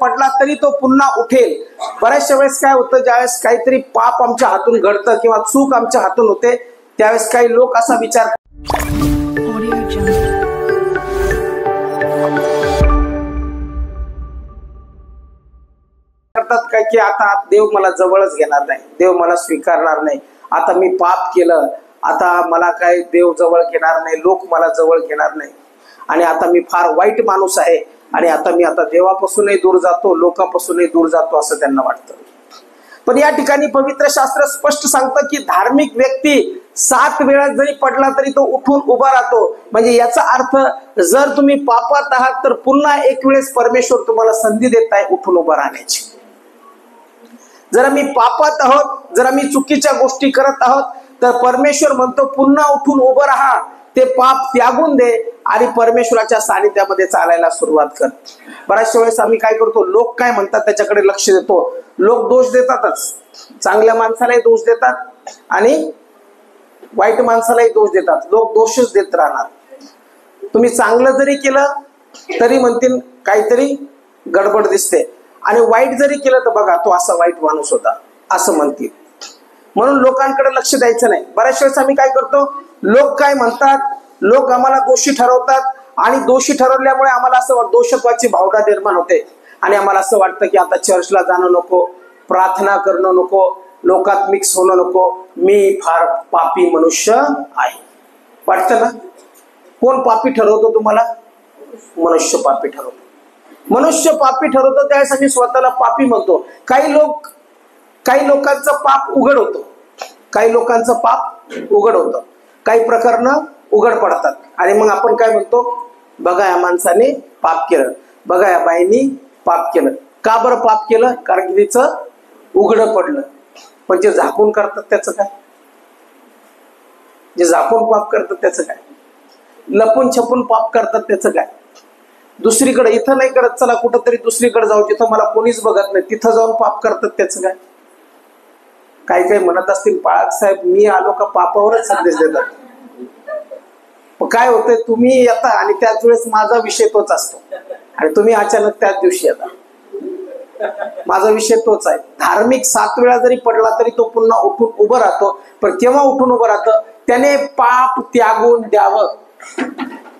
पडला तरी तो पुन्हा उठेल। बऱ्याचशा वेळेस काय होतं, ज्यावेळेस काहीतरी पाप आमच्या हातून घडतं किंवा चूक आमच्या हातून होते, त्यावेळेस काही लोक असा विचार करतात काय की आता देव मला जवळच घेणार नाही, देव मला स्वीकारणार नाही, आता मी पाप केलं, आता मला काय देव जवळ घेणार नाही, लोक मला जवळ घेणार नाही, आणि आता मी फार वाईट माणूस आहे, आणि आता मी देवापासूनही दूर जातो, लोकांपासूनही दूर जातो असं त्यांना वाटतं। पण या ठिकाणी पवित्र शास्त्र स्पष्ट सांगतं की धार्मिक व्यक्ती 7 वेळा जरी पडला तरी तो उठून उभा राहतो। म्हणजे याचा अर्थ जर तुम्ही पापात आहात तर पुन्हा एक वेळेस परमेश्वर तुम्हाला संधी देत आहे उठून उभा राहण्याची। जर आम्ही पापात आहोत, जर आम्ही चुकीच्या गोष्टी करत आहोत, तर परमेश्वर म्हणतो पुन्हा उठून उभं राहा, ते पाप त्यागून दे आणि परमेश्वराच्या सानिध्यामध्ये चालायला सुरुवात कर। बऱ्याचशा वेळेस आम्ही काय करतो, लोक काय म्हणतात त्याच्याकडे लक्ष देतो। लोक दोष देतातच, चांगल्या माणसालाही दोष देतात आणि वाईट माणसालाही दोष देतात, लोक दोषच देत राहणार। तुम्ही चांगलं जरी केलं तरी म्हणतील काहीतरी गडबड दिसते, आणि वाईट जरी केलं तर बघा तो असा वाईट माणूस होता असं म्हणतील। म्हणून लोकांकडे लक्ष द्यायचं नाही। बऱ्याच वेळेस आम्ही काय करतो, लोक काय म्हणतात, लोक आम्हाला दोषी ठरवतात, आणि दोषी ठरवल्यामुळे आम्हाला असं दोषत्वाची भावना निर्माण होते, आणि आम्हाला असं वाटतं की आता चर्चला जाणं नको, प्रार्थना करणं नको, लोकात मिक्स होणं नको, मी फार पापी मनुष्य आहे। वाटतं ना? कोण पापी ठरवतो तुम्हाला? मनुष्य पापी ठरवतो। मनुष्य पापी ठरवतो त्यावेळेस आम्ही स्वतःला पापी म्हणतो। काही लोकांचं पाप उघड होतं, काही लोकांचं पाप उघड होतं, काही प्रकरणं उघड पडतात, आणि मग आपण काय म्हणतो, बघा या माणसाने पाप केलं, बघा या बाईनी पाप केलं। का बरं पाप केलं? कारण की तिचं उघडं पडलं। पण जे झाकून करतात त्याचं काय? जे झाकून पाप करतात त्याचं काय? लपून छपून पाप करतात त्याचं काय? दुसरीकडे, इथं नाही करत, चला कुठंतरी दुसरीकडे जाऊ जिथं मला कोणीच बघत नाही, तिथं जाऊन पाप करतात त्याचं काय? काही काही म्हणत असतील, बाळक साहेब मी आलो का पापावरच संदेश देतात। काय होतंय, तुम्ही येता आणि त्याच वेळेस माझा विषय तोच असतो, आणि तुम्ही अचानक त्याच दिवशी येता, माझा विषय तोच आहे। धार्मिक 7 वेळा जरी पडला तरी तो पुन्हा उठून उभं राहतो। पण केव्हा उठून उभं राहतं? त्याने पाप त्यागून द्यावं,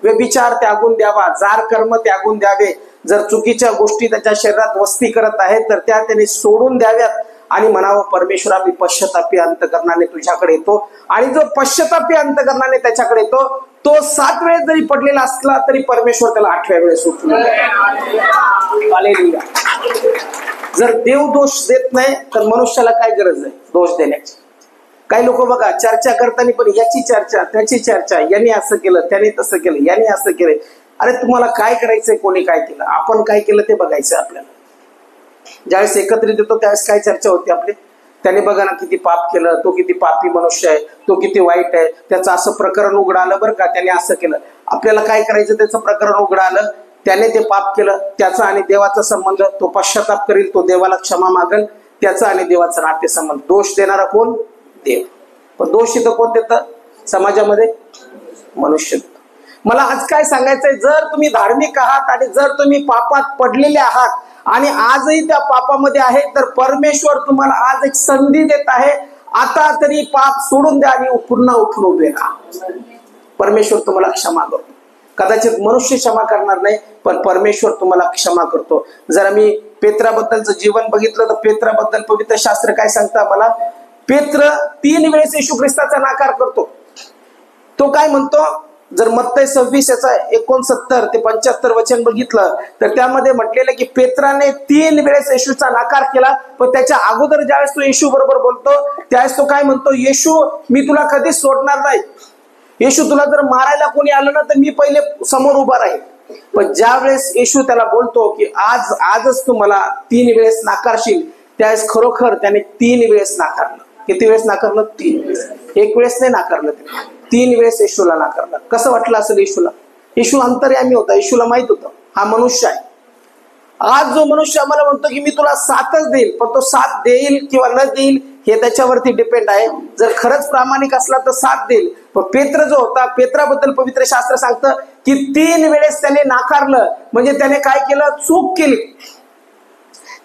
व्यभिचार त्यागून द्यावा, जार कर्म त्यागून द्यावे, जर चुकीच्या गोष्टी त्याच्या शरीरात वस्ती करत आहेत तर त्या त्याने सोडून द्याव्यात, आणि म्हणावं परमेश्वरा मी पश्चातापी अंतकरणाने तुझ्याकडे येतो। आणि जो पश्चातापी अंतकरणाने त्याच्याकडे येतो तो 7 वेळेस जरी पडलेला असला तरी परमेश्वर त्याला 8व्या वेळेस उठून हालेलुया। जर देव दोष देत नाही तर मनुष्याला काय गरज आहे दोष देण्याची? काही लोक बघा चर्चा करताना पण याची चर्चा त्याची चर्चा, याने असं केलं त्याने तसं केलं, याने असं केलं। अरे तुम्हाला काय करायचंय, कोणी काय केलं, आपण काय केलं ते बघायचं आपल्याला। ज्यावेळेस एकत्रित येतो त्यावेळेस काय चर्चा होती आपली, त्याने बघा ना किती पाप केलं, तो किती पापी मनुष्य आहे, तो किती वाईट आहे, त्याचं असं प्रकरण उघड आलं बरं का, त्याने असं केलं। आपल्याला काय करायचं, त्याचं प्रकरण उघड आलं, त्याने ते पाप केलं, त्याचा आणि देवाचा संबंध, तो पश्चाताप करील, तो देवाला क्षमा मागेल, त्याचा आणि देवाचा नातेसंबंध। दोष देणारा कोण? देव। पण दोष इथं कोण देतं समाजामध्ये? मनुष्य देतं। मला आज काय सांगायचंय, जर तुम्ही धार्मिक आहात आणि जर तुम्ही पापात पडलेले आहात आणि आजही त्या पापामध्ये आहे, तर परमेश्वर तुम्हाला आज एक संधी देत आहे, आता तरी पाप सोडून द्या आणि पुन्हा उठून उभे राहा। परमेश्वर तुम्हाला क्षमा करतो। कदाचित मनुष्य क्षमा करणार नाही, पण परमेश्वर तुम्हाला क्षमा करतो। जर आम्ही पेत्राबद्दलचं जीवन बघितलं तर पेत्राबद्दल पवित्र शास्त्र काय सांगतं आम्हाला? पेत्र 3 वेळेस येशू ख्रिस्ताचा नाकार करतो। तो काय म्हणतो, जर मत्तई 26 याचा 69 ते 75 वचन बघितलं तर त्यामध्ये म्हटलेलं की पेत्राने 3 वेळेस येशूचा नाकार केला। पण त्याच्या अगोदर ज्यावेळेस तो येशू बरोबर बोलतो त्यावेळेस तो काय म्हणतो, येशू मी तुला कधीच सोडणार नाही, येशू तुला जर मारायला कोणी आलं ना तर मी पहिले समोर उभा राहील। पण ज्या वेळेस येशू त्याला बोलतो की आजच तू मला 3 वेळेस नाकारशील, त्यावेळेस खरोखर त्याने 3 वेळेस नाकारलं। किती वेळेस नाकारलं? 3 वेळेस। 1 वेळेस नाही नाकारलं, 3 वेळेस येशूला नाकारलं। कसं वाटलं असेल येशूला? येशू अंतर्यामी होता, येशूला माहित होतं हा मनुष्य आहे। आज जो मनुष्य आम्हाला म्हणतो की मी तुला 7च देईल, पण तो 7 देईल किंवा न देईल हे त्याच्यावरती डिपेंड आहे। जर खरंच प्रामाणिक असला तर 7 देईल। पण पेत्र जो होता, पेत्राबद्दल पवित्र शास्त्र सांगतं की 3 वेळेस त्याने नाकारलं, म्हणजे त्याने काय केलं? चूक केली।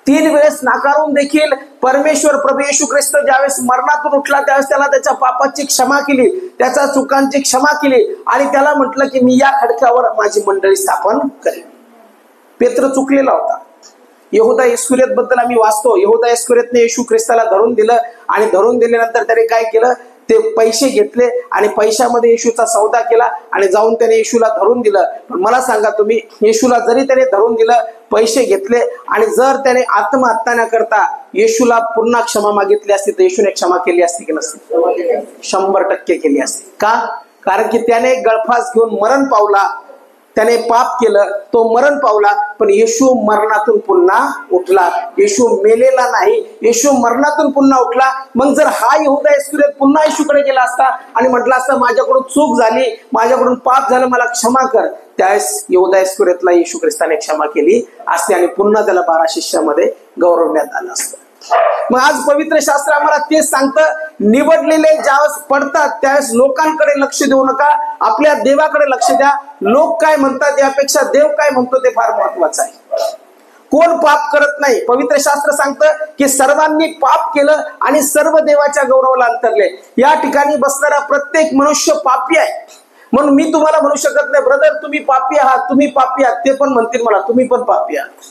3 वेळेस नाकारून देखील परमेश्वर प्रभू येशू ख्रिस्त ज्यावेळेस मरणातून उठला त्यावेळेस त्याला त्याच्या पापाची क्षमा केली, त्याच्या चुकांची क्षमा केली आणि त्याला म्हटलं की मी या खडकावर माझी मंडळी स्थापन करेन. पेत्र चुकलेला होता. यहूदा इस्करियोत बद्दल आम्ही वाचतो. यहूदा इस्करियोतने येशू ख्रिस्ताला धरून दिलं आणि धरून दिल्यानंतर त्याने काय केलं, ते पैसे घेतले आणि पैशामध्ये येशूचा सौदा केला आणि जाऊन त्याने येशूला धरून दिलं. पण मला सांगा तुम्ही, येशूला जरी त्याने धरून दिलं, पैसे घेतले आणि जर त्याने आत्महत्या न करता येशूला पुन्हा क्षमा मागितली असती तर येशूने क्षमा केली असती की नसती? 100% केली असती. का? कारण की त्याने गळफास घेऊन मरण पावला, त्याने पाप केलं, तो मरण पावला, पण येशू मरणातून पुन्हा उठला. येशू मेलेला नाही, येशू मरणातून पुन्हा उठला. मग जर हा यहूदा इस्करियोत पुन्हा येशूकडे गेला असता आणि म्हटला असता माझ्याकडून चूक झाली, माझ्याकडून पाप झालं, मला क्षमा कर, त्यावेळेस यहूदा इस्करियोतला येशू ख्रिस्ताने क्षमा केली असते आणि पुन्हा त्याला 12 शिष्यामध्ये गौरवण्यात आलं असतं. मग आज पवित्र शास्त्र आम्हाला तेच सांगतं, निवडलेले ज्यावेळेस पडतात त्यावेळेस लोकांकडे लक्ष देऊ नका, आपल्या देवाकडे लक्ष द्या. लोक काय म्हणतात यापेक्षा देव काय म्हणतो ते फार महत्वाचं आहे. कोण पाप करत नाही. पवित्र शास्त्र सांगतं की सर्वांनी पाप केलं आणि सर्व देवाच्या गौरवाला अंतरले. या ठिकाणी बसणारा प्रत्येक मनुष्य पापी आहे. म्हणून मी तुम्हाला म्हणू शकत नाही ब्रदर तुम्ही पापी आहात, तुम्ही पापी आहात. ते पण म्हणतील मला तुम्ही पण पापी आहात,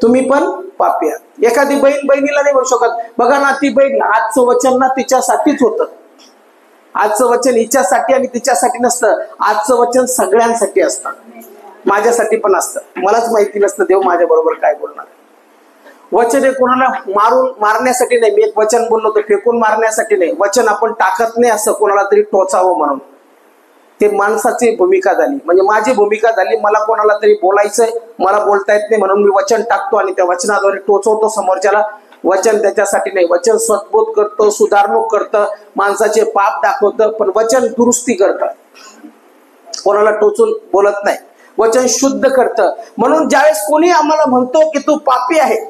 तुम्ही पण पापी आहात. एखादी बहीण बहिणीला नाही म्हणू शकत बघा ना ती बहीण, आजचं वचन ना तिच्यासाठीच होतं. आजचं वचन हिच्यासाठी आणि तिच्यासाठी नसतं, आजचं वचन सगळ्यांसाठी असतं, माझ्यासाठी पण असतं. मलाच माहिती नसतं देव माझ्या बरोबर काय बोलणार. वचन हे कोणाला मारण्यासाठी नाही. मी एक वचन बोललो तर फेकून मारण्यासाठी नाही. वचन आपण टाकत नाही असं कोणाला तरी टोचावं म्हणून. ते माणसाची भूमिका झाली, म्हणजे माझी भूमिका झाली. मला कोणाला तरी बोलायचंय, मला बोलता येत नाही म्हणून मी वचन टाकतो आणि त्या वचनाद्वारे टोचवतो समोरच्याला. वचन त्याच्यासाठी नाही. वचन सद्बोध करतं, सुधारणूक करतं, माणसाचे पाप दाखवतं, पण वचन दुरुस्ती करतं, कोणाला टोचून बोलत नाही. वचन शुद्ध करतं. म्हणून ज्यावेळेस कोणी आम्हाला म्हणतो की तू पापी आहे,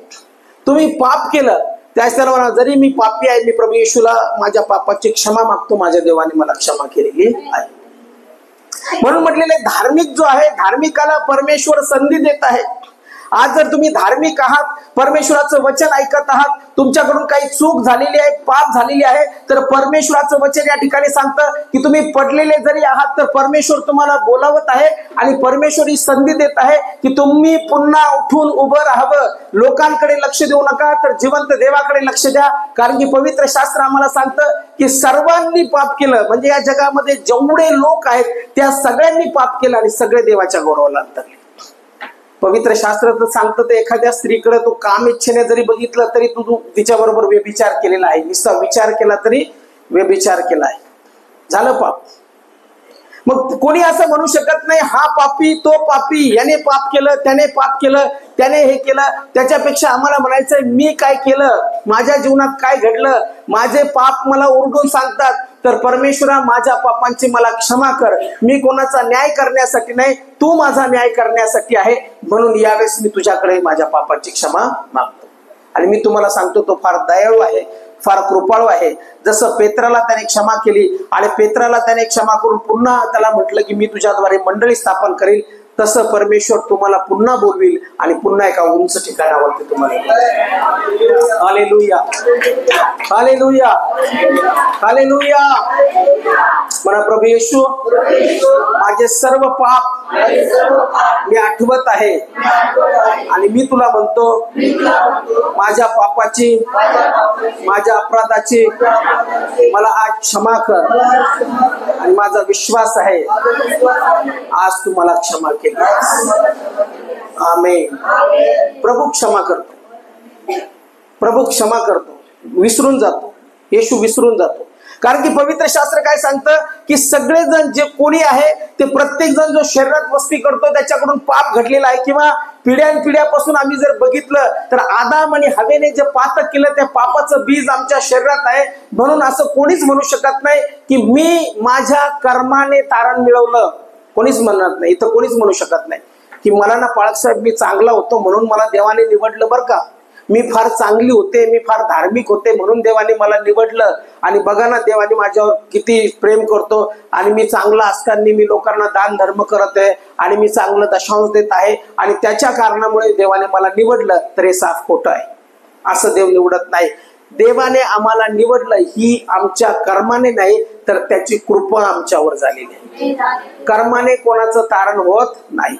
तुम्ही पाप केलं, त्यावेळेस त्याला म्हणा जरी मी पापी आहे, मी प्रभू येशूला माझ्या पापाची क्षमा मागतो, माझ्या देवाने मला क्षमा केलेली आहे. म्हणून म्हटलेले धार्मिक जो आहे, धार्मिकाला परमेश्वर संधी देत आहे. आज जर तुम्ही धार्मिक आहात, परमेश्वराचं वचन ऐकत आहात, तुमच्याकडून काही चूक झालेली आहे, पाप झालेली आहे, तर परमेश्वराचं वचन या ठिकाणी सांगतं की तुम्ही पडलेले जरी आहात तर परमेश्वर तुम्हाला बोलावत आहे आणि परमेश्वर ही संधी देत आहे की तुम्ही पुन्हा उठून उभं राहावं. लोकांकडे लक्ष देऊ नका, तर जिवंत देवाकडे लक्ष द्या. कारण की पवित्र शास्त्र आम्हाला सांगतं की सर्वांनी पाप केलं, म्हणजे या जगामध्ये जेवढे लोक आहेत त्या सगळ्यांनी पाप केलं आणि सगळे देवाच्या गौरवाला अंतरले. पवित्र शास्त्र तर सांगतं ते एखाद्या स्त्रीकडे तू काम इच्छेने जरी बघितलं तरी तू तिच्याबरोबर व्यभिचार केलेला आहे, नुसता विचार केला तरी व्यभिचार केला आहे, झालं पाप. मग कोणी असं म्हणू शकत नाही हा पापी तो पापी, याने पाप केलं त्याने पाप केलं त्याने हे केलं. त्याच्यापेक्षा आम्हाला म्हणायचंय मी काय केलं, माझ्या जीवनात काय घडलं, माझे पाप मला ओरडून सांगतात, तर परमेश्वरा माझ्या पापांची मला क्षमा कर. मी कोणाचा न्याय करण्यासाठी नाही, तू माझा न्याय करण्यासाठी आहे. म्हणून यावेळेस मी तुझ्याकडे माझ्या पापांची क्षमा मागतो. आणि मी तुम्हाला सांगतो तो फार दयाळू आहे, फार कृपाळू आहे. जसं पेत्राला त्याने क्षमा केली आणि पेत्राला त्याने क्षमा करून पुन्हा त्याला म्हटलं की मी तुझ्याद्वारे मंडळी स्थापन करील, तसं परमेश्वर तुम्हाला पुन्हा बोलविल आणि पुन्हा एका उंच ठिकाणावरती तुम्हाला. Hallelujah, hallelujah, hallelujah. म्हणा प्रभू येशू माझे सर्व पाप मी आठवत आहे आणि मी तुला म्हणतो माझ्या पापाची, माझ्या अपराधाची मला आज क्षमा कर. आणि माझा विश्वास आहे आज तू मला क्षमा केली. आमेन. प्रभू क्षमा करतो, प्रभू क्षमा करतो, विसरून जातो, येशू विसरून जातो. कारण की पवित्र शास्त्र काय सांगतं की सगळेजण जे कोणी आहे ते प्रत्येक जण जो शरीरात वस्ती करतो त्याच्याकडून पाप घडलेला आहे. किंवा पिढ्यानपिढ्यापासून आम्ही जर बघितलं तर आदाम आणि हवेने जे पातक केलं त्या पापाचं बीज आमच्या शरीरात आहे. म्हणून असं कोणीच म्हणू शकत नाही की मी माझ्या कर्माने तारण मिळवलं, कोणीच म्हणत नाही. इथं कोणीच म्हणू शकत नाही की मला ना पाळक साहेब मी चांगला होतो म्हणून मला देवाने निवडलं बरं का, मी फार चांगली होते, मी फार धार्मिक होते म्हणून देवाने मला निवडलं. आणि बघा ना देवाने माझ्यावर किती प्रेम करतो. आणि मी चांगला असताना मी लोकांना दान धर्म करत आहे आणि मी चांगलं दशांश देत आहे आणि त्याच्या कारणामुळे देवाने मला निवडलं. तर हे साफ खोटं आहे. असं देव निवडत नाही. देवाने आम्हाला निवडलं ही आमच्या कर्माने नाही तर त्याची कृपा आमच्यावर झालेली आहे. कर्माने कोणाचं तारण होत नाही.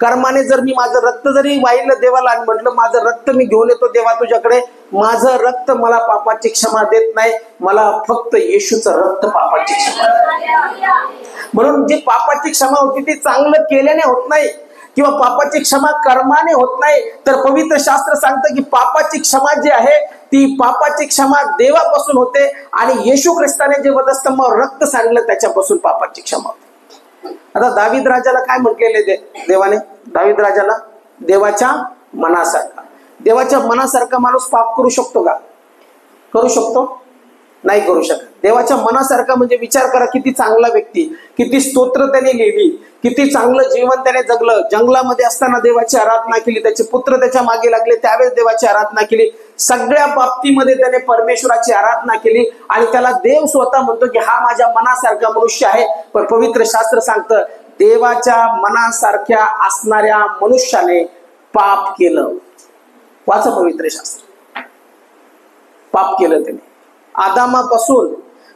कर्माने जर मी माझं रक्त जरी वाहिलं देवाला आणि म्हटलं माझं रक्त मी घेऊन येतो देवा तुझ्याकडे, माझं रक्त मला पापाची क्षमा देत नाही. मला फक्त येशूचं रक्त पापाची क्षमा. म्हणून जी पापाची क्षमा होती ती चांगलं केल्याने होत नाही किंवा पापाची क्षमा कर्माने होत नाही. तर पवित्र शास्त्र सांगतं की पापाची क्षमा जी आहे ती पापाची क्षमा देवापासून होते आणि येशू ख्रिस्ताने जे वधस्तंभावर रक्त सांडलं त्याच्यापासून पापाची क्षमा होते. आता दावीद राजाला काय म्हटलेले देवाने? दावीद राजाला देवाच्या मनासारखा. देवाच्या मनासारखा माणूस पाप करू शकतो का? करू शकतो? नाही करू शकत. देवाच्या मनासारखा म्हणजे विचार करा किती चांगला व्यक्ती, किती स्तोत्र त्याने लिहिली, किती चांगलं जीवन त्याने जगलं. जंगलामध्ये असताना देवाची आराधना केली, त्याचे पुत्र त्याच्या मागे लागले त्यावेळेस देवाची आराधना केली. सगळ्या बाबतीमध्ये त्याने परमेश्वराची आराधना केली आणि त्याला देव स्वतः म्हणतो की हा माझ्या मनासारखा मनुष्य आहे. पण पवित्र शास्त्र सांगतं देवाच्या मनासारख्या असणाऱ्या मनुष्याने पाप केलं. वाचा पवित्र शास्त्र. पाप केलं त्याने आदामापासून.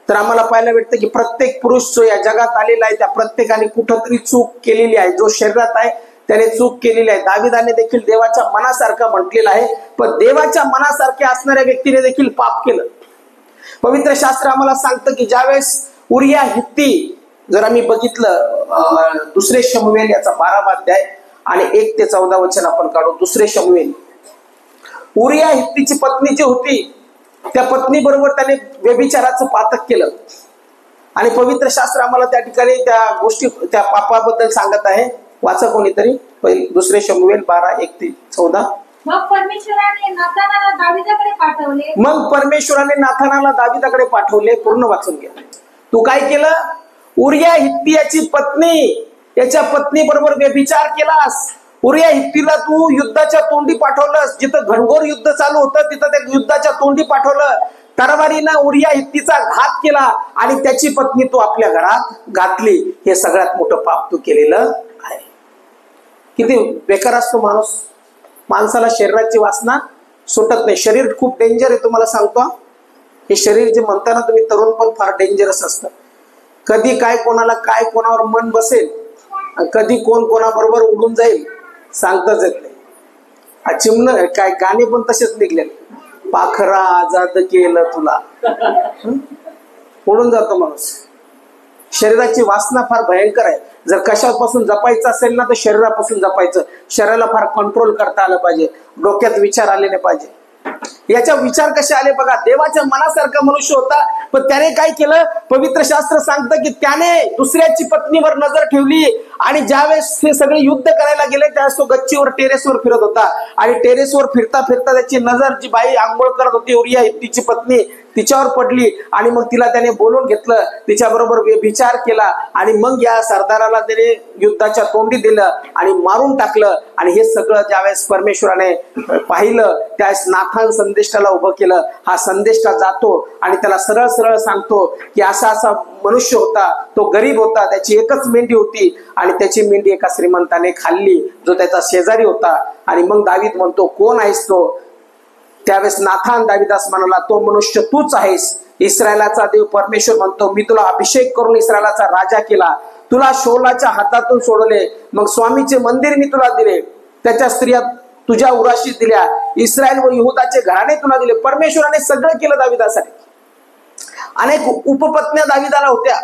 तर आम्हाला पाहायला भेटतं की प्रत्येक पुरुष जो या जगात आलेला आहे त्या प्रत्येकाने कुठंतरी चूक केलेली आहे. जो शरीरात आहे त्याने चूक केलेली आहे. दाविदाने देखील देवाच्या मनासारखा म्हटलेला आहे, पण देवाच्या मनासारख्या असणाऱ्या व्यक्तीने देखील पाप केलं. पवित्र शास्त्र आम्हाला सांगतं की ज्यावेळेस उरिया हित्ती, जर आम्ही बघितलं दुसरे शमूएल याचा 12वा अध्याय आणि 1 ते 14 वचन आपण काढू. दुसरे शमूएल. उरिया हित्तीची पत्नी जी होती त्या पत्नी बरोबर त्याने व्यभिचाराचं पातक केलं आणि पवित्र शास्त्र आम्हाला त्या ठिकाणी त्या गोष्टी त्या पापाबद्दल सांगत आहे. वाचा कोणीतरी दुसरे शमूएल 12 1 ते 14. मग परमेश्वराने नाथानाला दाविदाकडे पाठवले. पूर्ण वाचून घ्या. तू काय केलं? उरिया हित्तीयाची पत्नी, याच्या पत्नी बरोबर व्यभिचार केलास. उरिया हित्तीला तू युद्धाच्या तोंडी पाठवलंस. जिथं घनघोर युद्ध चालू होतं तिथं त्या युद्धाच्या तोंडी पाठवलं. तरवारीनं उरिया हित्तीचा घात केला आणि त्याची पत्नी तू आपल्या घरात घातली. हे सगळ्यात मोठं पाप तू केलेलं आहे. किती बेकार असतो माणूस. माणसाला शरीराची वासना सुटत नाही. शरीर खूप डेंजर आहे तुम्हाला सांगतो. हे शरीर जे म्हणताना तुम्ही तरुण पण फार डेंजरस असतं. कधी काय कोणाला काय कोणावर मन बसेल, कधी कोण कोणाबरोबर उडून जाईल सांगताच येत नाही. चिमण काय गाणे पण तसेच निघले. पाखरा आजाद केलं तुला, उडून जातो माणूस. शरीराची वासना फार भयंकर आहे. जर कशापासून जपायचं असेल ना तर शरीरापासून जपायचं. शरीराला फार कंट्रोल करता आलं पाहिजे. डोक्यात विचार आले नाही पाहिजे. याच्या विचार कसे आले बघा. देवाच्या मनासारखा मनुष्य होता, पण त्याने काय केलं? पवित्र शास्त्र सांगतं की त्याने दुसऱ्याची पत्नीवर नजर ठेवली आणि ज्यावेळेस हे सगळे युद्ध करायला गेले त्यावेळेस तो गच्चीवर टेरेसवर फिरत होता आणि टेरेसवर फिरता फिरता त्याची नजर जी बाई आंघोळ करत होती उरिया हित्तीची पत्नी तिच्यावर पडली आणि मग तिला त्याने बोलून घेतलं, तिच्याबरोबर विचार केला आणि मग या सरदाराला त्याने युद्धाच्या तोंडी दिलं आणि मारून टाकलं. आणि हे सगळं ज्यावेळेस परमेश्वराने पाहिलं त्यावेळेस नाथान संदेष्टाला उभं केलं. हा संदेष्टा जातो आणि त्याला सरळ सरळ सांगतो की असा असा मनुष्य होता, तो गरीब होता, त्याची एकच मेंढी होती आणि त्याची मेंढी एका श्रीमंताने खाल्ली जो त्याचा शेजारी होता. आणि मग दावीद म्हणतो कोण आहेस तो? त्यावेळेस नाथान दाविदास म्हणाला तो मनुष्य तूच आहेस. इस्रायलाचा देव परमेश्वर म्हणतो मी तुला अभिषेक करून इस्रायलाचा राजा केला, तुला शौलाच्या हातातून सोडले, मग स्वामीचे मंदिर मी तुला दिले, त्याच्या स्त्रिया तुझ्या उराशी दिल्या, इस्रायल व यहुदाचे घराणे तुला दिले. परमेश्वराने सगळं केलं दाविदासाठी. अनेक उपपत्न्या दाविदाला होत्या.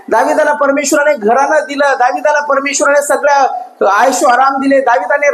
दाविदाला परमेश्वराने घरानं दिलं. दाविदाला परमेश्वराने सगळ्या आयशो आराम दिले. दाविदाने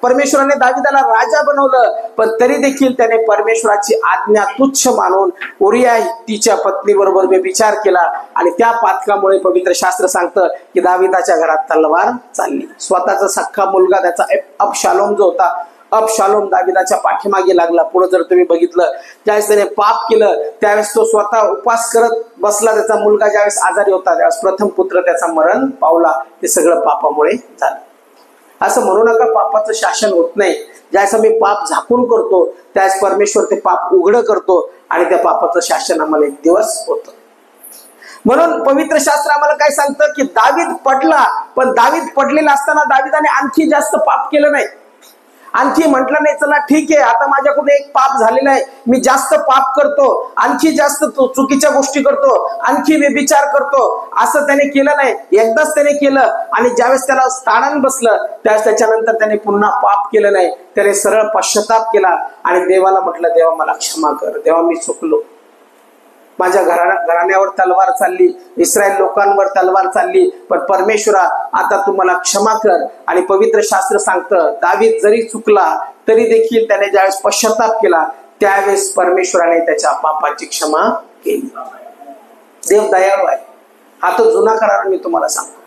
परमेश्वराने दाविदाला राजा बनवलं. पण तरी देखील त्याने परमेश्वराची आज्ञा तुच्छ मानून उरिया हित्तीच्या पत्नी बरोबर व्यभिचार केला आणि त्या पातकामुळे पवित्र शास्त्र सांगतं की दाविदाच्या घरात तलवार चालली. स्वतःचा सख्खा मुलगा त्याचा अबशालोम जो होता, अबशालोम दाविदाच्या पाठीमागे लागला. पुढे जर तुम्ही बघितलं ज्यावेळेस त्याने पाप केलं त्यावेळेस तो स्वतः उपास करत बसला. त्याचा मुलगा ज्यावेळेस आजारी होता त्यावेळेस प्रथम पुत्र त्याचा मरण पावला. ते सगळं पापामुळे झालं. असं म्हणू नका पापाचं शासन होत नाही. ज्यावेळेस आम्ही पाप झाकून करतो त्यावेळेस परमेश्वर ते पाप उघड करतो आणि त्या पापाचं शासन आम्हाला एक दिवस होतं. म्हणून पवित्र शास्त्र आम्हाला काय सांगतं की दावीद पडला, पण दावीद पडलेला असताना दावीदाने आणखी जास्त पाप केलं नाही. आणखी म्हटलं नाही चला ठीक आहे आता माझ्याकडून एक पाप झालेला आहे, मी जास्त पाप करतो, आणखी जास्त चुकीच्या गोष्टी करतो, आणखी व्यभिचार करतो, असं त्याने केलं नाही. एकदाच त्याने केलं आणि ज्यावेळेस त्याला ताडण बसलं त्यावेळेस त्याच्यानंतर त्याने पुन्हा पाप केलं नाही. त्याने सरळ पश्चाताप केला आणि देवाला म्हटलं देवा मला क्षमा कर, देवा मी चुकलो, माझ्या घराण्यावर तलवार चालली, इस्रायल लोकांवर तलवार चालली, पण परमेश्वरा आता तू मला क्षमा कर. आणि पवित्र शास्त्र सांगतं दावीद जरी चुकला तरी देखील त्याने ज्यावेळेस पश्चाताप केला त्यावेळेस परमेश्वराने त्याच्या पापाची क्षमा केली. देव दयाळू आहे. हा तो जुना करार मी तुम्हाला सांगतो.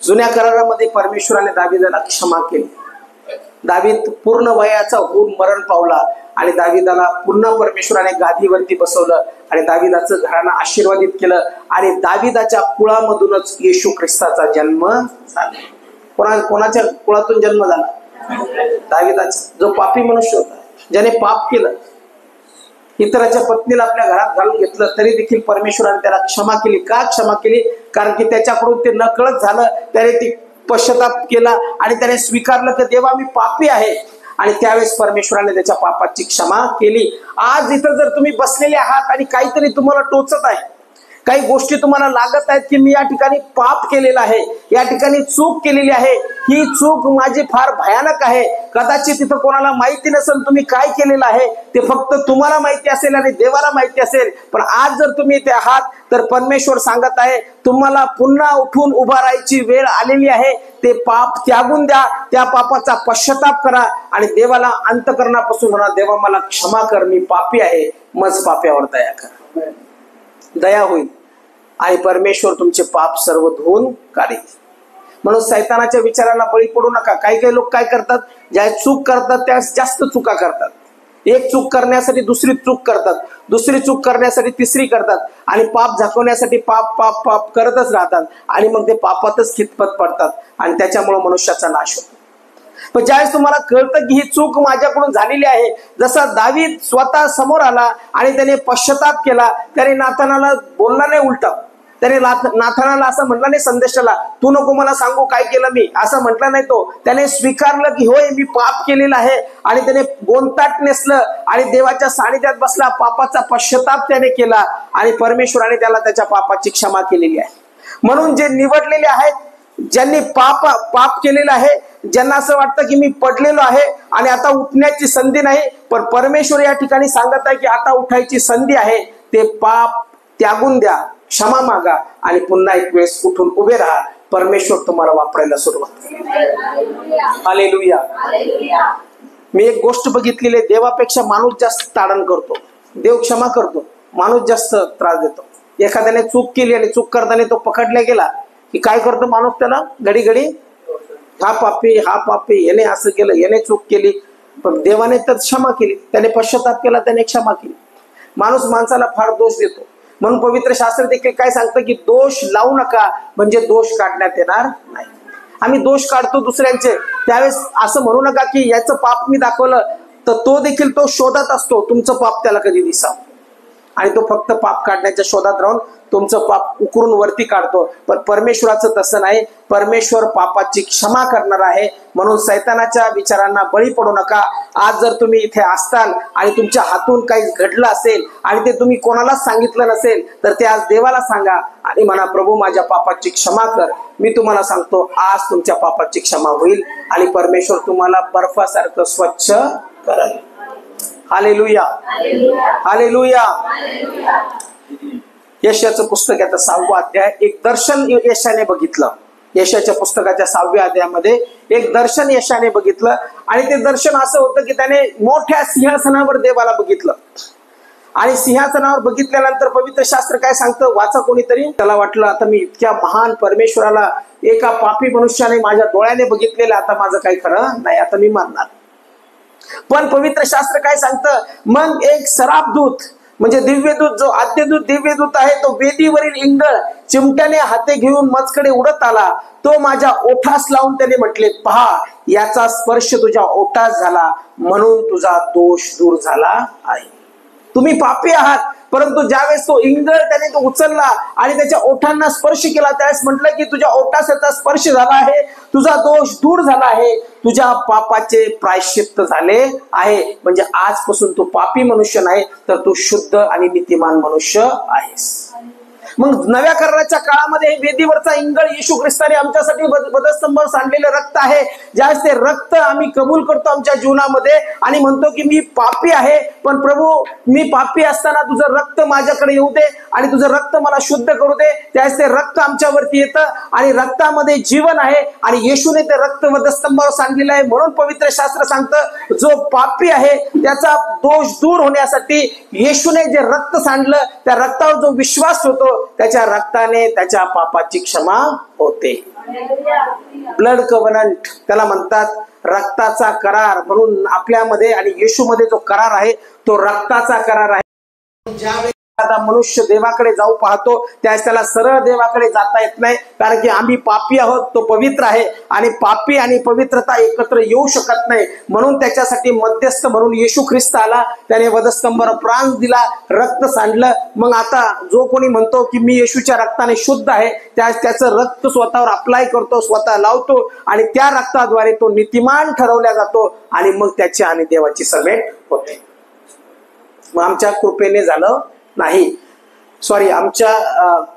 जुन्या करारामध्ये परमेश्वराने दावीदाला क्षमा केली. दावीद पूर्ण वयाचा होऊन मरण पावला आणि दावीदाला पुन्हा परमेश्वराने गादीवरती बसवलं आणि दावीदाचं घराणं आशीर्वादित केलं आणि दावीदाच्या कुळामधूनच येशू ख्रिस्ताचा जन्म झाला. कोणाच्या कुळातून जन्म झाला? दावीदाचा, जो पापी मनुष्य होता, ज्याने पाप केलं, इतराच्या पत्नीला आपल्या घरात घालून घेतलं, तरी देखील परमेश्वराने त्याला क्षमा केली. का क्षमा केली? कारण की त्याच्याकडून ते नकळत झालं, त्याने ती पश्चाताप केला आणि त्याने स्वीकारलं की देवा मी पापी आहे आणि त्यावेळेस परमेश्वराने त्याच्या पापाची क्षमा केली. आज इथं जर तुम्ही बसलेले आहात आणि काहीतरी तुम्हाला टोचत आहे, काही गोष्टी तुम्हाला लागत आहेत की मी या ठिकाणी पाप केलेला आहे, या ठिकाणी चूक केलेली आहे, ही चूक माझी फार भयानक आहे, कदाचित तिथं कोणाला माहिती नसेल तुम्ही काय केलेलं आहे, ते फक्त तुम्हाला माहिती असेल आणि देवाला माहिती असेल. पण आज जर तुम्ही इथे आहात तर परमेश्वर सांगत आहे तुम्हाला पुन्हा उठून उभा राहायची वेळ आलेली आहे. ते पाप त्यागून द्या, त्या पापाचा पश्चाताप करा आणि देवाला अंतःकरणापासून म्हणा देवा मला क्षमा कर, मी पापी आहे, मज पाप्यावर दया कर. दया होईल आणि परमेश्वर तुमचे पाप सर्व धुवून काढेल. म्हणून सैतानाच्या विचाराला बळी पडू नका. काही काही लोक काय करतात, ज्या चूक करतात त्यास जास्त चुका करतात. एक चूक करण्यासाठी दुसरी चूक करतात, दुसरी चूक करण्यासाठी तिसरी करतात आणि पाप झाकवण्यासाठी पाप पाप पाप करतच राहतात आणि मग ते पापातच खितपत पडतात आणि त्याच्यामुळे मनुष्याचा नाश होतो. पण ज्यावेळेस तुम्हाला कळतं की ही चूक माझ्याकडून झालेली आहे, जसा दावीद स्वतः समोर आला आणि त्याने पश्चाताप केला, त्याने नाथानाला बोलला नाही उलट, त्याने नाथानाला असं म्हटलं नाही संदेशाला तू नको मला सांगू काय केलं मी, असं म्हटलं नाही. तो त्याने स्वीकारलं की होय मी पाप केलेला आहे आणि त्याने गोंताट नेसलं आणि देवाच्या सानिध्यात बसला, पापाचा पश्चाताप त्याने केला आणि परमेश्वराने त्याला त्याच्या पापाची क्षमा केलेली आहे. म्हणून जे निवडलेले आहेत, ज्यांनी पाप केलेलं आहे, ज्यांना असं वाटतं की मी पडलेलो आहे आणि आता उठण्याची संधी नाही, पण परमेश्वर या ठिकाणी सांगत आहे की आता उठायची संधी आहे. ते पाप त्यागून द्या, क्षमा मागा आणि पुन्हा एक वेळेस उठून उभे राहा. परमेश्वर तुम्हाला वापरायला सुरुवात करेल. हालेलुया. मी एक गोष्ट बघितलेली आहे, देवापेक्षा माणूस जास्त ताडण करतो, देव क्षमा करतो, माणूस जास्त त्रास देतो. एखाद्याने चूक केली आणि चूक करताना तो पकडला गेला की काय करतो माणूस, त्याला घडी घडी हा पापी, याने असं केलं, याने चूक केली. पण देवाने तर क्षमा केली, त्याने पश्चाताप केला, त्याने क्षमा केली. माणूस माणसाला फार दोष देतो. म्हणून पवित्र शास्त्र देखील काय सांगतं की दोष लावू नका, म्हणजे दोष काढण्यात येणार नाही. आम्ही दोष काढतो दुसऱ्यांचे, त्यावेळेस असं म्हणू नका की याचं पाप मी दाखवलं तर तो देखील तो शोधात असतो तुमचं पाप त्याला कधी दिसावं आणि तो फक्त पाप काढण्याच्या शोधात राहून तुमचं पाप उकरून वरती काढतो. पण परमेश्वराचं तसं नाही. परमेश्वर पापाची क्षमा करणार आहे. म्हणून सैतानाच्या विचारांना बळी पडू नका. आज जर तुम्ही इथे असताल आणि तुमच्या हातून काही घडलं असेल आणि ते तुम्ही कोणालाच सांगितलं नसेल तर ते आज देवाला सांगा आणि म्हणा प्रभू माझ्या पापाची क्षमा कर. मी तुम्हाला सांगतो आज तुमच्या पापाची क्षमा होईल आणि परमेश्वर तुम्हाला बर्फासारखं स्वच्छ करेल. Hallelujah, hallelujah. यशाचं पुस्तक याचा 6वा अध्याय, एक दर्शन यशाने बघितलं. यशाच्या पुस्तकाच्या 6व्या अध्यायामध्ये एक दर्शन यशाने बघितलं आणि ते दर्शन असं होतं की त्याने मोठ्या सिंहासनावर देवाला बघितलं आणि सिंहासनावर बघितल्यानंतर पवित्र शास्त्र काय सांगतं, वाचा कोणीतरी. त्याला वाटलं आता मी इतक्या महान परमेश्वराला एका पापी मनुष्याने माझ्या डोळ्याने बघितलेलं, आता माझं काही खरं नाही, आता मी मारणार. पण पवित्र शास्त्र काय सांगतं, मग एक सराफदूत म्हणजे दिव्यदूत, जो आद्यदूत दिव्यदूत आहे, तो वेदीवरील इंगळ चिमट्याने हाते घेऊन मजकडे उडत आला, तो माझ्या ओठास लावून त्याने म्हटले, पहा याचा स्पर्श तुझ्या ओठास झाला म्हणून तुझा दोष दूर झाला आहे. तुम्ही पापी आहात, परंतु ज्यावेळेस तो इंगळ त्याने तो उचलला आणि त्याच्या ओठांना स्पर्श केला, त्यावेळेस म्हटलं की तुझ्या ओठास याचा स्पर्श झाला आहे, तुझा दोष दूर झाला आहे, तुझ्या पापाचे प्रायश्चित्त झाले आहे. म्हणजे आजपासून तू पापी मनुष्य नाही, तर तू शुद्ध आणि नीतिमान मनुष्य आहेस. मग नव्या कराराच्या काळामध्ये वेदीवरचा इंगळ येशू ख्रिस्ताने आमच्यासाठी वधस्तंभावर सांडलेलं रक्त आहे. ज्यावेळेस ते रक्त आम्ही कबूल करतो आमच्या जीवनामध्ये आणि म्हणतो की मी पापी आहे, पण प्रभू मी पापी असताना तुझं रक्त माझ्याकडे येऊ दे आणि तुझं रक्त मला शुद्ध करू दे, त्यावेळेस ते रक्त आमच्यावरती येतं आणि रक्तामध्ये जीवन आहे आणि येशूने ते रक्त वधस्तंभावर सांडलेलं आहे. म्हणून पवित्र शास्त्र सांगतं, जो पापी आहे त्याचा दोष दूर होण्यासाठी येशूने जे रक्त सांडलं, त्या रक्तावर जो विश्वास होतो त्याच्या रक्ताने त्याच्या पापाची क्षमा होते. ब्लड कव्हनंट त्याला म्हणतात, रक्ताचा करार. म्हणून आपल्यामध्ये आणि येशूमध्ये जो करार आहे तो रक्ताचा करार आहे. ज्यावेळी आता मनुष्य देवाकडे जाऊ पाहतो त्यावेळेस त्याला सरळ देवाकडे जाता येत नाही, कारण की आम्ही पापी आहोत, तो पवित्र आहे आणि पापी आणि पवित्रता एकत्र येऊ शकत नाही. म्हणून त्याच्यासाठी मध्यस्थ म्हणून येशू ख्रिस्त आला, त्याने वधस्तंभावर प्राण दिला, रक्त सांडलं. मग आता जो कोणी म्हणतो की मी येशूच्या रक्ताने शुद्ध आहे, त्याचं रक्त स्वतःवर अप्लाय करतो, स्वतः लावतो आणि त्या रक्ताद्वारे तो नीतिमान ठरवला जातो आणि मग त्याची आणि देवाची समेट होते. मग आमच्या कृपेने झालं नाही, सॉरी आमच्या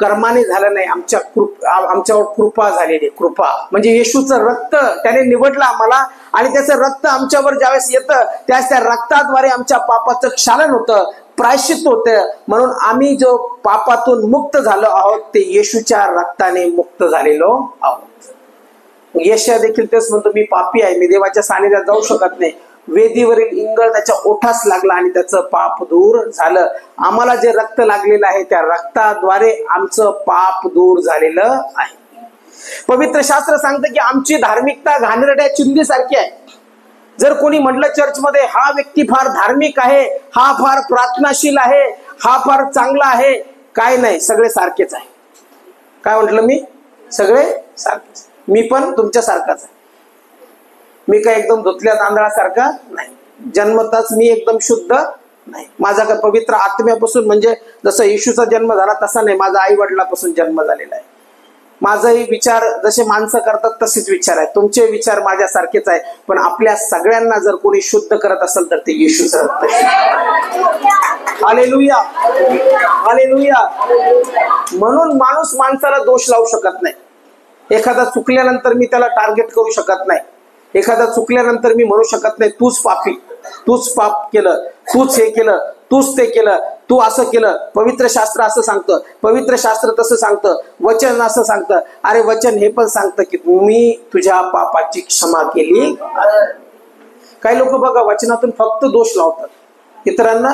कर्माने झालं नाही, आमच्यावर कृपा झालेली. कृपा म्हणजे येशूचं रक्त त्याने निवडलं आम्हाला आणि त्याचं रक्त आमच्यावर ज्यावेळेस येतं त्यावेळेस त्या रक्ताद्वारे आमच्या पापाचं क्षालन होतं, प्रायश्चित्त होतं. म्हणून आम्ही जो पापातून मुक्त झालो आहोत ते येशूच्या रक्ताने मुक्त झालेलो आहोत. येशया देखील तेच म्हणतो, मी पापी आहे, मी देवाच्या सानिध्यात जाऊ शकत नाही. वेदीवरील इंगळ त्याच्या ओठास लागला आणि त्याचं पाप दूर झालं. आम्हाला जे रक्त लागलेलं आहे त्या रक्ताद्वारे आमचं पाप दूर झालेलं आहे. पवित्र शास्त्र सांगतं की आमची धार्मिकता घाणेरड्या चिंधीसारखी आहे. जर कोणी म्हटलं चर्चमध्ये हा व्यक्ती फार धार्मिक आहे, हा फार प्रार्थनाशील आहे, हा फार चांगला आहे, काय नाही, सगळे सारखेच आहे. काय म्हटलं मी? सगळे सारखेच. मी पण तुमच्या सारखाच आहे. मी काय एकदम धुतल्या तांदळासारखा नाही, जन्मताच मी एकदम शुद्ध नाही. माझा काय पवित्र आत्म्यापासून म्हणजे जसं येशूचा जन्म झाला तसा नाही, माझा आई वडिलापासून जन्म झालेला आहे. माझाही विचार जसे माणसं करतात तसेच विचार आहे, तुमचे विचार माझ्यासारखेच आहे. पण आपल्या सगळ्यांना जर कोणी शुद्ध करत असेल तर ते येशूचं रक्त आहे. Hallelujah, hallelujah. म्हणून माणूस माणसाला दोष लावू शकत नाही. एखादा चुकल्यानंतर मी त्याला टार्गेट करू शकत नाही. एखादा चुकल्यानंतर मी म्हणू शकत नाही तूच पापी, तूच पाप केलं, तूच हे केलं, तूच ते केलं, तू असं केलं. पवित्र शास्त्र असं सांगतं, पवित्र शास्त्र तसं सांगतं, वचन असं सांगतं. अरे वचन हे पण सांगतं की मी तुझ्या पापाची क्षमा केली. काही लोक बघा वचनातून फक्त दोष लावतात, इतरांना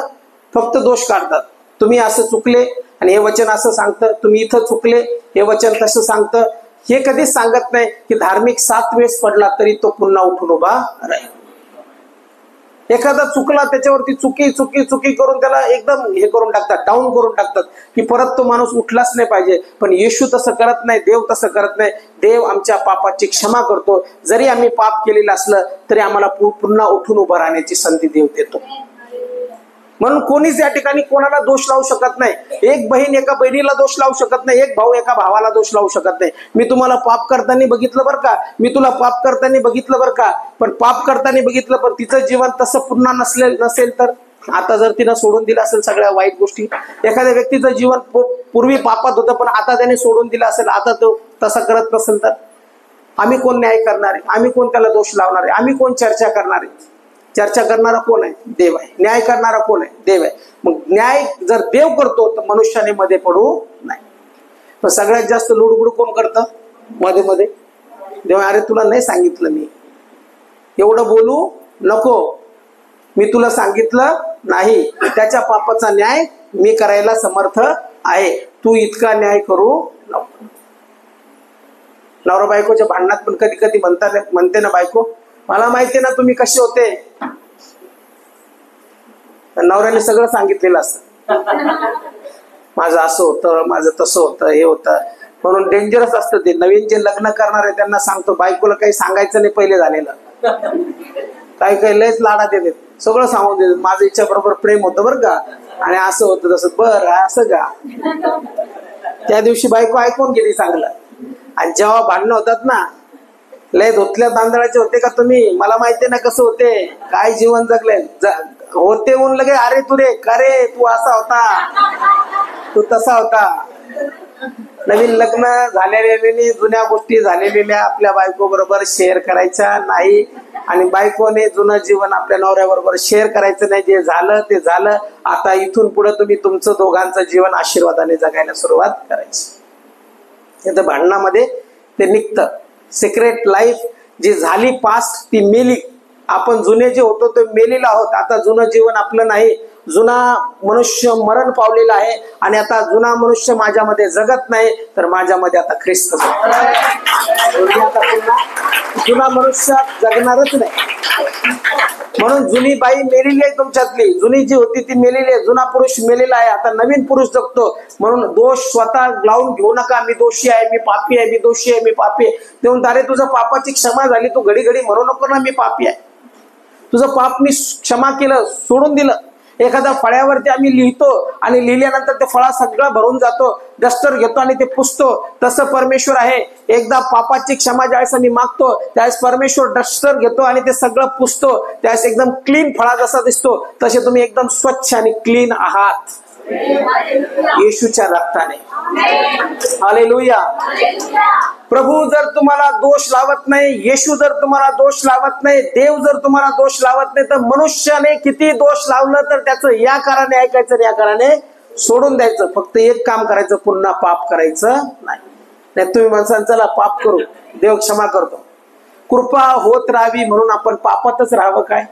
फक्त दोष काढतात. तुम्ही असं चुकले आणि हे वचन असं सांगतं, तुम्ही इथं चुकले, हे वचन तसं सांगतं. हे कधीच सांगत नाही की धार्मिक 7 वेळेस पडला तरी तो पुन्हा उठून उभा राहील. एखादा चुकला त्याच्यावरती चुकी चुकी चुकी करून त्याला एकदम हे करून टाकतात, डाऊन करून टाकतात की परत तो माणूस उठलाच नाही पाहिजे. पण येशू तसं करत नाही, देव तसं करत नाही. देव आमच्या पापाची क्षमा करतो. जरी आम्ही पाप केलेलं असलं तरी आम्हाला पुन्हा उठून उभं राहण्याची संधी देव देतो. म्हणून कोणीच या ठिकाणी कोणाला दोष लावू शकत नाही. एक बहीण एका बहिणीला दोष लावू शकत नाही, एक भाऊ एका भावाला दोष लावू शकत नाही. मी तुम्हाला पाप करताना बघितलं बरं का, मी तुला पाप करताना बघितलं बरं का, पण पाप करताना बघितलं पण तिचं जीवन तसं पुन्हा नसेल तर, आता जर तिनं सोडून दिलं असेल सगळ्या वाईट गोष्टी, एखाद्या व्यक्तीचं जीवन पूर्वी पापात होतं पण आता त्याने सोडून दिलं असेल, आता तो तसं करत नसेल तर आम्ही कोण न्याय करणार आहे? आम्ही कोण त्याला दोष लावणार आहे? आम्ही कोण चर्चा करणार आहे? चर्चा करणारा कोण आहे? देव आहे. न्याय करणारा कोण आहे? देव आहे. मग न्याय जर देव करतो तर मनुष्याने मध्ये पडू नाही. पण सगळ्यात जास्त लुडबुड कोण करतं मध्ये मध्ये? देव, अरे तुला नाही सांगितलं मी, एवढं बोलू नको, मी तुला सांगितलं नाही, त्याच्या पापाचा न्याय मी करायला समर्थ आहे, तू इतका न्याय करू नको. नवरा बायकोच्या भांडणात पण कधी कधी म्हणते ना बायको, मला माहितीये ना तुम्ही कसे होते. नवऱ्याने सगळं सांगितलेलं असतं. माझं असं होतं, माझं तसं होतं, हे होतं. म्हणून डेंजरस असतं ते. नवीन जे लग्न करणार आहे त्यांना सांगतो, बायकोला काही सांगायचं नाही पहिले झालेलं. काही काही लयच लाडात येते, सगळं सांगून देतात. माझं हिच्या बरोबर प्रेम होतं बरं का, आणि असं होतं तसं. बरं असं का? त्या दिवशी बायको ऐकून गेली चांगलं. आणि जेव्हा भांडणं होतात ना, लय धुतल्या तांदळाचे होते का तुम्ही, मला माहितीये ना कसं होते, काय जीवन जगले होते. होऊन लगे अरे तू रे का रे, तू असा होता, तू तसा होता. नवीन लग्न झालेले जुन्या गोष्टी झालेल्या आपल्या बायको बरोबर शेअर करायच्या नाही, आणि बायकोने जुनं जीवन आपल्या नवऱ्याबरोबर शेअर करायचं नाही. जे झालं ते झालं. आता इथून पुढे तुम्ही तुमचं दोघांचं जीवन आशीर्वादाने जगायला सुरुवात करायची. इथं भांडणामध्ये ते निघतं. सिक्रेट लाईफ जी झाली पास्ट ती मेली. आपण जुने जे होतो ते मेलेलो आहोत. आता जुनं जीवन आपलं नाही. जुना मनुष्य मरण पावलेला आहे, आणि आता जुना मनुष्य माझ्यामध्ये जगत नाही, तर माझ्यामध्ये आता ख्रिस्त आता पुन्हा जुना मनुष्य जगणारच नाही. म्हणून जुनी बाई मेलेली आहे तुमच्यातली, जुनी जी होती ती मेलेली आहे. जुना पुरुष मेलेला आहे, आता नवीन पुरुष जगतो. म्हणून दोष स्वतः लावून घेऊ नका. मी दोषी आहे, मी पापी आहे, मी दोषी आहे, मी पापी आहे. ते म्हणतात अरे तुझं पापाची क्षमा झाली, तू घडी घडी म्हणू नको ना मी पापी आहे. तुझं पाप मी क्षमा केलं, सोडून दिलं. एखाद्या फळ्यावरती आम्ही लिहितो, आणि लिहिल्यानंतर ते फळा सगळं भरून जातो, डस्टर घेतो आणि ते पुसतो. तसं परमेश्वर आहे. एकदा पापाची क्षमा ज्यावेळेस आम्ही मागतो, त्यावेळेस परमेश्वर डस्टर घेतो आणि ते सगळं पुसतो. त्यावेळेस एकदम क्लीन फळा जसा दिसतो, तसे तुम्ही एकदम स्वच्छ आणि क्लीन आहात येशूच्या रक्ताने. हालेलुया. प्रभू जर तुम्हाला दोष लावत नाही, येशू जर तुम्हाला दोष लावत नाही, देव जर तुम्हाला दोष लावत नाही, तर मनुष्याने किती दोष लावलं तर त्याचं या कारणे ऐकायचं, या कारणे सोडून द्यायचं. फक्त एक काम करायचं, पुन्हा पाप करायचं नाही. तुम्ही म्हणसान चला पाप करू, देव क्षमा करतो. कृपा होत राहावी म्हणून आपण पापातच राहावं काय?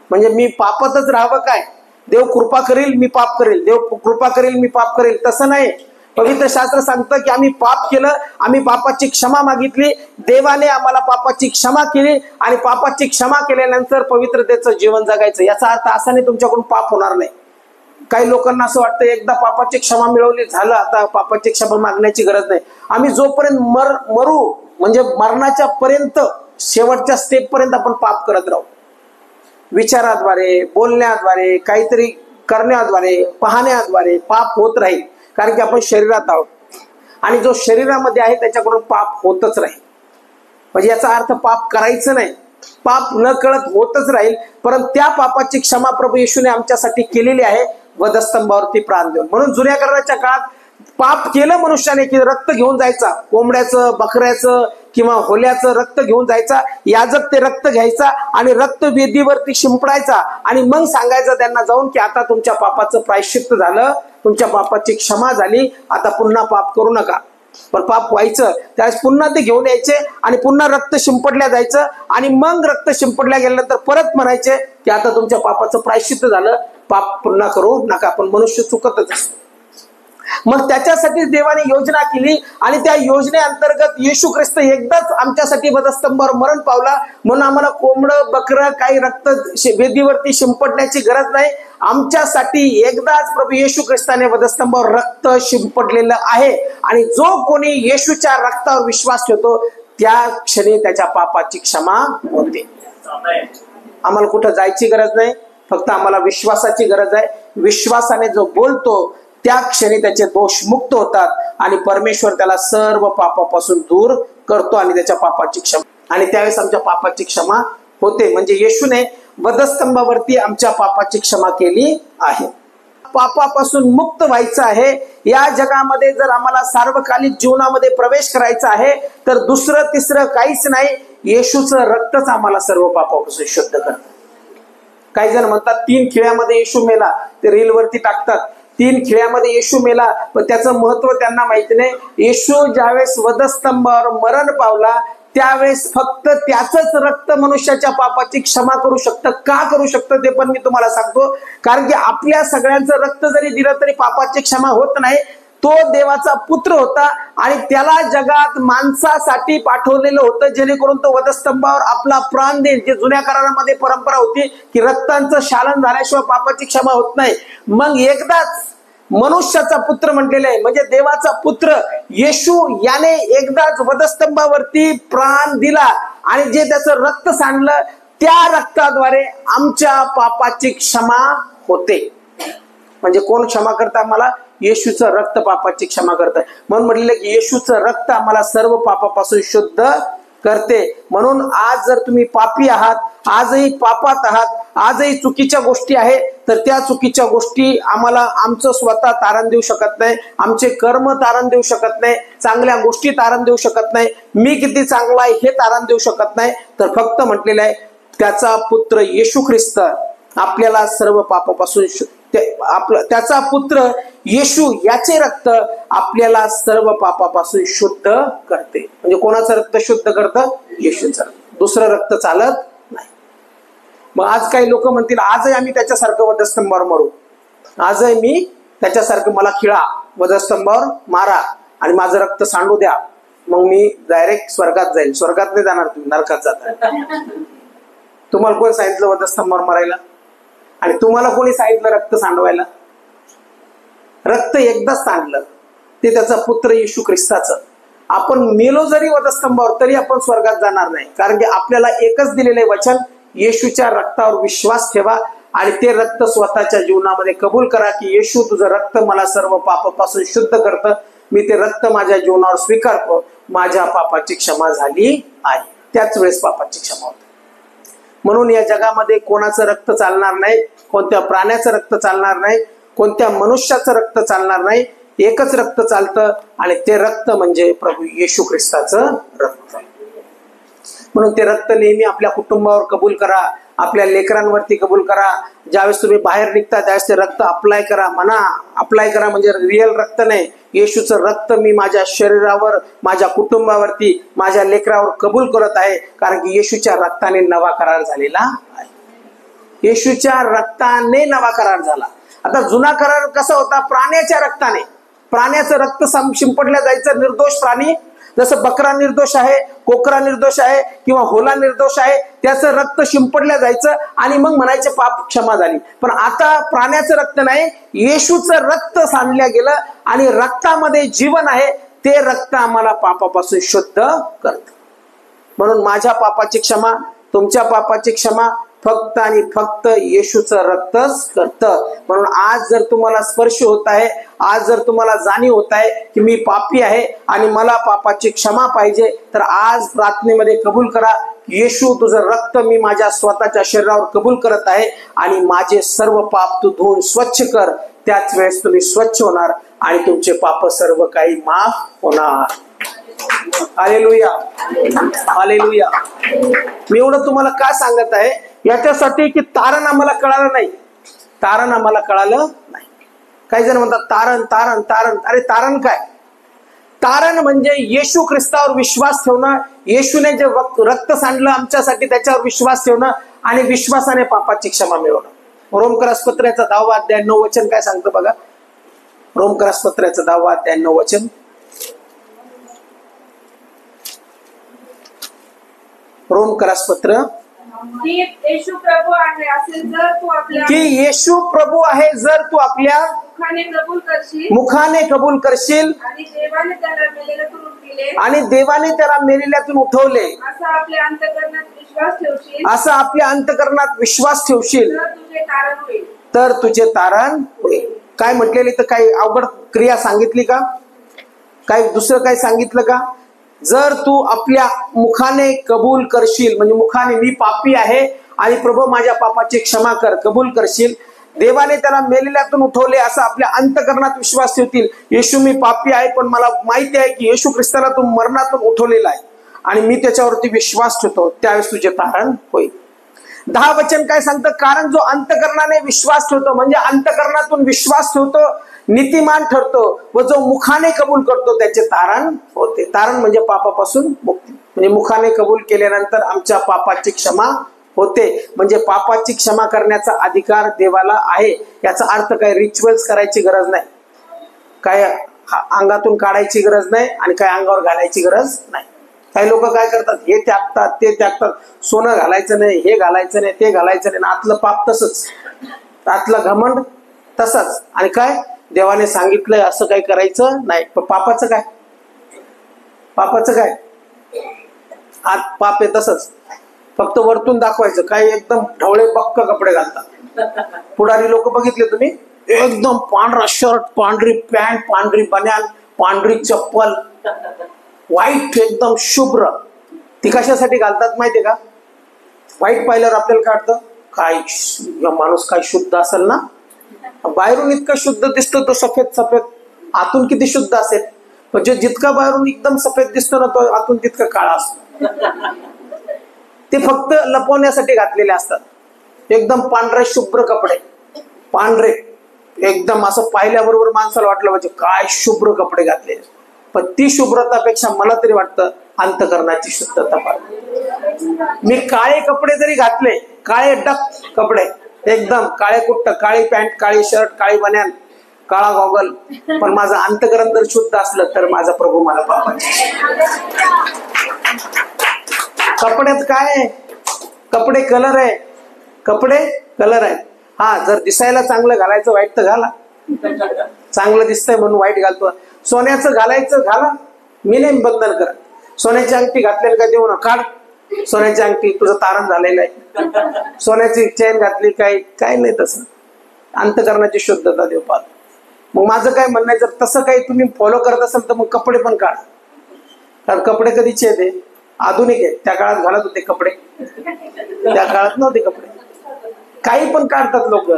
म्हणजे मी पापातच राहावं काय? देव कृपा करील मी पाप करेल, देव कृपा करेल मी पाप करेल, तसं नाही. पवित्र शास्त्र सांगतं की आम्ही पाप केलं, आम्ही पापाची क्षमा मागितली, देवाने आम्हाला पापाची क्षमा केली, आणि पापाची क्षमा केल्यानंतर पवित्रतेचं जीवन जगायचं. याचा अर्थ असा नाही तुमच्याकडून पाप होणार नाही. काही लोकांना असं वाटतं एकदा पापाची क्षमा मिळवली झालं, आता पापाची क्षमा मागण्याची गरज नाही. आम्ही जोपर्यंत मरू म्हणजे मरणाच्या पर्यंत, शेवटच्या स्टेप पर्यंत आपण पाप करत राहू. विचाराद्वारे, बोलण्याद्वारे, काहीतरी करण्याद्वारे, पाहण्याद्वारे पाप होत राहील. कारण की आपण शरीरात आहोत, आणि जो शरीरामध्ये आहे त्याच्याकडून पाप होतच राहील. म्हणजे याचा अर्थ पाप करायचं नाही, पाप न कळत होतच राहील. परंतु त्या पापाची क्षमा प्रभू येशूने आमच्यासाठी केलेली आहे, वधस्तंभावरती प्राण देऊन. म्हणून जुन्या कराराच्या काळात पाप केलं मनुष्याने की रक्त घेऊन जायचा, कोंबड्याचं, बकऱ्याचं किंवा होल्याचं रक्त घेऊन जायचा. याजक ते रक्त घ्यायचा आणि रक्त वेदीवरती शिंपडायचा, आणि मग सांगायचं त्यांना जाऊन की आता तुमच्या पापाचं प्रायश्चित्त झालं, तुमच्या पापाची क्षमा झाली, आता पुन्हा पाप करू नका. पण पाप व्हायचं त्यावेळेस पुन्हा ते घेऊन यायचे, आणि पुन्हा रक्त शिंपडल्या जायचं, आणि मग रक्त शिंपडल्या गेल्यानंतर परत म्हणायचे की आता तुमच्या पापाचं प्रायश्चित्त झालं, पाप पुन्हा करू नका. पण मनुष्य चुकतच असतो. मग त्याच्यासाठी देवाने योजना केली, आणि त्या योजनेअंतर्गत येशू ख्रिस्त एकदाच आमच्यासाठी वधस्तंभावर मरण पावला. म्हणून आम्हाला कोंबडं, बकरं, काही रक्त वेदीवरती शिंपडण्याची गरज नाही. आमच्यासाठी एकदाच प्रभू येशू ख्रिस्ताने वधस्तंभावर रक्त शिंपडलेलं आहे, आणि जो कोणी येशूच्या रक्तावर विश्वास ठेवतो त्या क्षणी त्याच्या पापाची क्षमा होते. आम्हाला कुठं जायची गरज नाही, फक्त आम्हाला विश्वासाची गरज आहे. विश्वासाने जो बोलतो त्या क्षणी त्याचे दोष मुक्त होतात, आणि परमेश्वर त्याला सर्व पापापासून दूर करतो, आणि त्याच्या पापाची क्षमा, आणि त्यावेळेस आमच्या पापाची क्षमा होते. म्हणजे येशूने वधस्तंभावरती आमच्या पापाची क्षमा केली आहे. पापापासून मुक्त व्हायचं आहे. या जगामध्ये जर आम्हाला सार्वकालिक जीवनामध्ये प्रवेश करायचा आहे, तर दुसरं तिसरं काहीच नाही, येशूचं रक्तच आम्हाला सर्व पापापासून शुद्ध करतं. काही जण म्हणतात 3 खिळ्यामध्ये येशू मेला, ते रीलवरती टाकतात 3 खिळ्यामध्ये येशू मेला, पण त्याचं महत्व त्यांना माहिती नाही. येशू ज्यावेळेस वधस्तंभावर मरण पावला त्यावेळेस फक्त त्याचंच रक्त मनुष्याच्या पापाची क्षमा करू शकतं. का करू शकतं ते पण मी तुम्हाला सांगतो. कारण की आपल्या सगळ्यांचं रक्त जरी दिलं तरी पापाची क्षमा होत नाही. तो देवाचा पुत्र होता, आणि त्याला जगात माणसासाठी पाठवलेलं होतं, जेणेकरून तो वधस्तंभावर आपला प्राण देईल. जे जुन्या करारामध्ये परंपरा होती की रक्तांचं शालन झाल्याशिवाय पापाची क्षमा होत नाही. मग एकदाच मनुष्याचा पुत्र म्हटलेला आहे, म्हणजे देवाचा पुत्र येशू याने एकदाच वधस्तंभावरती प्राण दिला आणि जे त्याचं रक्त सांडलं त्या रक्ताद्वारे आमच्या पापाची क्षमा होते. म्हणजे कोण क्षमा करतं आम्हाला? येशूचं रक्त पापाची क्षमा करतं. म्हणून म्हटलेलं की येशूचं रक्त आम्हाला सर्व पापापासून शुद्ध करते. म्हणून आज जर तुम्ही पापी आहात, आजही पापात आहात, आजही चुकीच्या गोष्टी आहेत, तर त्या चुकीच्या गोष्टी आम्हाला आमचं स्वतः तारण देऊ शकत नाही, आमचे कर्म तारण देऊ शकत नाही, चांगल्या गोष्टी तारण देऊ शकत नाही, मी किती चांगला आहे हे तारण देऊ शकत नाही. तर फक्त म्हटलेलं आहे त्याचा पुत्र येशू ख्रिस्त आपल्याला सर्व पापापासून त्याचा पुत्र येशू याचे रक्त आपल्याला सर्व पापापासून शुद्ध करते. म्हणजे कोणाचं रक्त शुद्ध करतं? येशूचं. दुसरं रक्त चालत नाही. मग आज काही लोक म्हणतील आजही आम्ही त्याच्यासारखं वधस्तंभावर मरू, आजही मी त्याच्यासारखं मला खिळा, वधस्तंभावर मारा आणि माझं रक्त सांडू द्या, मग मी डायरेक्ट स्वर्गात जाईल. स्वर्गात नाही जाणार तुम्ही, नरकात जाता. तुम्हाला कोण सांगितलं वधस्तंभावर मरायला? आणि तुम्हाला कोणी सांगितलं रक्त सांडवायला? रक्त एकदाच सांडलं, ते त्याचा पुत्र येशू ख्रिस्ताचं. आपण मेलो जरी वधस्तंभावर तरी आपण स्वर्गात जाणार नाही, कारण की आपल्याला एकच दिलेले वचन, येशूच्या रक्तावर विश्वास ठेवा आणि ते रक्त स्वतःच्या जीवनामध्ये कबूल करा की येशू तुझं रक्त मला सर्व पापापासून शुद्ध करतं, मी ते रक्त माझ्या जीवनावर स्वीकारतो, माझ्या पापाची क्षमा झाली आहे. त्याच वेळेस पापाची क्षमा होते. म्हणून या जगामध्ये कोणाचं रक्त चालणार नाही, कोणत्या प्राण्याचं रक्त चालणार नाही, कोणत्या मनुष्याचं रक्त चालणार नाही. एकच रक्त चालतं आणि ते रक्त म्हणजे प्रभू येशू ख्रिस्ताचं रक्त. म्हणून ते रक्त नेहमी आपल्या कुटुंबावर कबूल करा, आपल्या लेकरांवरती कबूल करा. ज्यावेळेस तुम्ही बाहेर निघता त्यावेळेस ते रक्त अप्लाय करा. म्हणा अप्लाय करा म्हणजे रिअल रक्त नाही, येशूचं रक्त मी माझ्या शरीरावर, माझ्या कुटुंबावरती, माझ्या लेकरावर कबूल करत आहे, कारण की येशूच्या रक्ताने नवा करार झालेला आहे. येशूच्या रक्ताने नवा करार झाला. आता जुना करार कसा होता? प्राण्याच्या रक्ताने, प्राण्याचं रक्त शिंपडल्या जायचं. निर्दोष प्राणी, जसं बकरा निर्दोष आहे, कोकरा निर्दोष आहे किंवा होला निर्दोष आहे, त्याचं रक्त शिंपडल्या जायचं आणि मग म्हणायचे पाप क्षमा झाली. पण आता प्राण्याचं रक्त नाही, येशूचं रक्त सांडल्या गेलं आणि रक्तामध्ये जीवन आहे. ते रक्त आम्हाला पापापासून शुद्ध करतं. म्हणून माझ्या पापाची क्षमा, तुमच्या पापाची क्षमा फक्त आणि फक्त येशूचं रक्तच करतं. म्हणून आज जर तुम्हाला स्पर्श होत आहे, आज जर तुम्हाला जाणीव होत आहे की मी पापी आहे आणि मला पापाची क्षमा पाहिजे, तर आज प्रार्थनेमध्ये कबूल करा, येशू तुझं रक्त मी माझ्या स्वतःच्या शरीरावर कबूल करत आहे आणि माझे सर्व पाप तू धुवून स्वच्छ कर. त्याच वेळेस तुम्ही स्वच्छ होणार आणि तुमचे पाप सर्व काही माफ होणार. Hallelujah, hallelujah. मी एवढं तुम्हाला काय सांगत आहे? याच्यासाठी की तारण आम्हाला कळालं नाही, तारण आम्हाला कळालं नाही. काही जण म्हणतात तारण तारण तारण. अरे तारण काय? तारण म्हणजे येशू ख्रिस्तावर विश्वास ठेवणं, येशूने जे रक्त सांडलं आमच्यासाठी त्याच्यावर विश्वास ठेवणं आणि विश्वासाने पापाची क्षमा मिळवणं. रोमकरासपत्राचा 10वा अध्याय 9 वचन काय सांगतं बघा. रोमकरासपत्राचा 10वा अध्याय 9 वचन. रोमकरासपत्र की येशू प्रभू आहे असे जर तू आपल्या की येशू प्रभू आहे जर तू आपल्या मुखाने कबूल करशील, मुखाने कबूल करशील आणि देवाने त्याला मेलेल्यातून उठविले, आणि देवाने त्याला मेलेल्यातून उठवले, असा आपल्या अंतःकरणात विश्वास ठेवशील, असा आपल्या अंतःकरणात विश्वास ठेवशील, तर तुझे तारण होईल. तर तुझे तारण होईल. काय म्हटलेली? तर काही अवघड क्रिया सांगितली का? काही दुसरं काही सांगितलं का? जर तू आपल्या मुखाने कबूल करशील, म्हणजे मुखाने मी पापी आहे आणि प्रभू माझ्या पापाची क्षमा कर, कबूल करशील, देवाने त्याला मेलेल्यातून उठवले असा आपल्या अंतःकरणात विश्वास ठेवतील. येशू मी पापी आहे पण मला माहिती आहे की येशू ख्रिस्ताला तू मरणातून उठवलेला आहे आणि मी त्याच्यावरती विश्वास ठेवतो, त्यावेळेस तुझे तारण होईल. 10 वचन काय सांगतं? कारण जो अंतःकरणाने विश्वास ठेवतो, म्हणजे अंतःकरणातून विश्वास ठेवतो, नीतिमान ठरतो व जो मुखाने कबूल करतो त्याचे तारण होते. तारण म्हणजे पापापासून मुक्ती. म्हणजे मुखाने कबूल केल्यानंतर आमच्या पापाची क्षमा होते. म्हणजे पापाची क्षमा करण्याचा अधिकार देवाला आहे. याचा अर्थ काय? रिच्युअल्स करायची गरज नाही, काय अंगातून काढायची गरज नाही आणि काय अंगावर घालायची गरज नाही. काही लोक काय करतात? हे त्यागतात, ते त्यागतात, सोनं घालायचं नाही, हे घालायचं नाही, ते घालायचं नाही, आतलं पाप तसंच, आतलं घमंड तसंच, आणि काय देवाने सांगितलंय असं काही करायचं नाही. पण पापाचं काय? पापाचं काय? आत पाप आहे तसंच, फक्त वरतून दाखवायचं. काही एकदम ढवळे बक्क कपडे घालतात पुढारी लोक, बघितले तुम्ही? एकदम पांढरा शर्ट, पांढरी पॅन्ट, पांढरी बन्यान, पांढरी चप्पल, व्हाईट एकदम शुभ्र. ती कशासाठी घालतात माहितीये का? व्हाईट पाहिल्यावर आपल्याला काय वाटतं? काय माणूस काय शुद्ध असेल ना. बाहेरून इतकं शुद्ध दिसतो तो, सफेद सफेद, आतून किती शुद्ध असेल. म्हणजे जितका बाहेरून एकदम सफेद दिसतो ना, तो आतून तितका काळा असतो. ते फक्त लपवण्यासाठी घातलेले असतात. एकदम पांढरे शुभ्र कपडे, पांढरे एकदम, असं पाहिल्याबरोबर माणसाला वाटलं म्हणजे काय शुभ्र कपडे घातले. पण ती शुभ्रतापेक्षा मला तरी वाटतं अंतकरणाची शुद्धता पाहिजे. मी काळे कपडे जरी घातले, काळे डक कपडे, एकदम काळे कुट्ट, काळी पॅन्ट, काळी शर्ट, काळी बन्यान, काळा गॉगल, पण माझं अंतकरण जर शुद्ध असलं तर माझा प्रभू मला पापाचे. कपड्यात काय आहे? कपडे कलर आहे, कपडे कलर आहे. हा, जर दिसायला चांगलं घालायचं वाईट तर घाला, चांगलं दिसतंय म्हणून वाईट घालतो. सोन्याचं घालायचं घाला, मी नाही बंधन करत. सोन्याची अंगठी घातलेली काय देऊ ना, काढ सोन्याची अंगठी, तुझं तारण झालेलं आहे. सोन्याची चेन घातली, काय नाही तसं. अंतकरणाची शुद्धता देव पाहतो. मग माझं काय म्हणणं आहे, जर तसं काही तुम्ही फॉलो करत असाल तर मग कपडे पण काढा. कारण कपडे कधीचे आहे? ते आधुनिक आहे. त्या काळात घालत होते कपडे, त्या काळात नव्हते कपडे. काही पण काढतात लोक.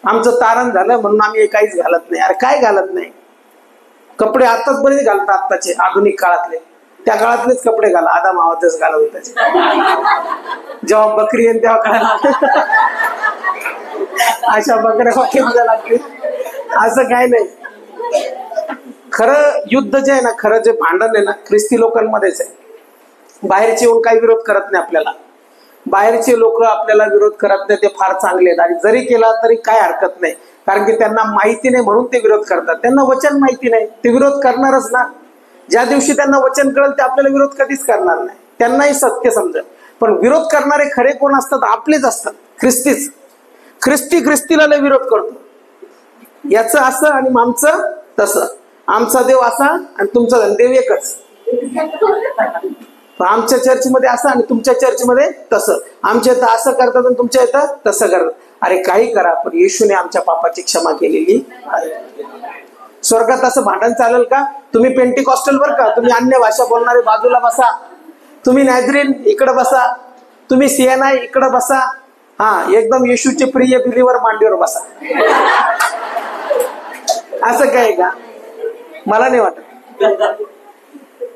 आमचं तारण झालं म्हणून आम्ही काहीच घालत नाही. अरे काय घालत नाही? कपडे आताच बरेच घालतात, आत्ताचे आधुनिक काळातले. त्या काळातलेच कपडे घाला. आदाम आवाजच घालत होते. जेव्हा बकरी येईल तेव्हा काय अशा बकऱ्या वाक्यामध्ये लागते. असं काय नाही. खरं युद्ध जे आहे ना, खरं जे भांडण आहे ना, ख्रिस्ती लोकांमध्येच आहे. बाहेरचे येऊन काही विरोध करत नाही आपल्याला. बाहेरचे लोक आपल्याला विरोध करत नाही, ते फार चांगले आहेत. आणि जरी केला तरी काय हरकत नाही, कारण की त्यांना माहिती नाही म्हणून ते विरोध करतात. त्यांना वचन माहिती नाही, ते विरोध करणारच ना. ज्या दिवशी त्यांना वचन कळेल ते आपल्याला विरोध कधीच करणार नाही. त्यांनाही सत्य समजेल. पण विरोध करणारे खरे कोण असतात? आपलेच असतात, ख्रिस्तीच. ख्रिस्तीला लय विरोध करतो. याचं असं आणि आमचं तसं, आमचा देव असा आणि तुमचा देव एकच. आमच्या चर्चमध्ये असं आणि तुमच्या चर्चमध्ये तसं. आमच्या इथं असं करतात आणि तुमच्या इथं तसं करतात. अरे काही करा, पण येशूने आमच्या पापाची क्षमा केलेली आहे. स्वर्गात असं भांडण चालेल का? तुम्ही पेंटिकॉस्टल बर का, तुम्ही अन्य भाषा बोलणारे बाजूला बसा, तुम्ही नॅझरीन इकडे बसा, तुम्ही सीएनआय इकडे बसा. हा, एकदम येशूचे प्रिय बिलीवर मांडीवर बसा. असं काय का? मला नाही वाटत.